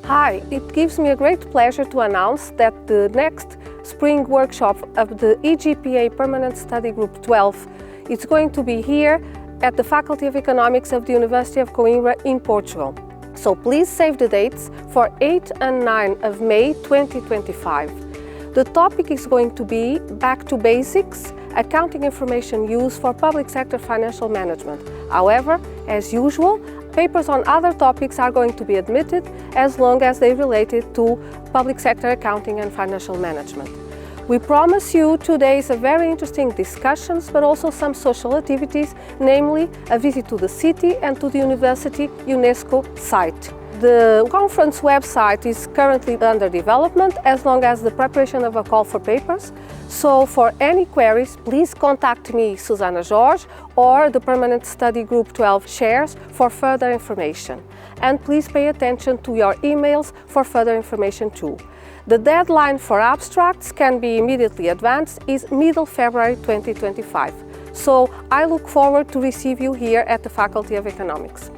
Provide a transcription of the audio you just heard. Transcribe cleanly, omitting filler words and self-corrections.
Hi, it gives me a great pleasure to announce that the next spring workshop of the EGPA Permanent Study Group 12 is going to be here at the Faculty of Economics of the University of Coimbra in Portugal. So please save the dates for 8 and 9 of May 2025. The topic is going to be Back to Basics, Accounting Information Used for Public Sector Financial Management. However, as usual, papers on other topics are going to be admitted as long as they related to public sector accounting and financial management. We promise you 2 days of very interesting discussions, but also some social activities, namely a visit to the city and to the University UNESCO site. The conference website is currently under development as long as the preparation of a call for papers. So for any queries, please contact me, Susana, Jorge, or the Permanent Study Group 12 chairs for further information. And please pay attention to your emails for further information too. The deadline for abstracts can be immediately advanced is middle February 2025. So I look forward to receive you here at the Faculty of Economics.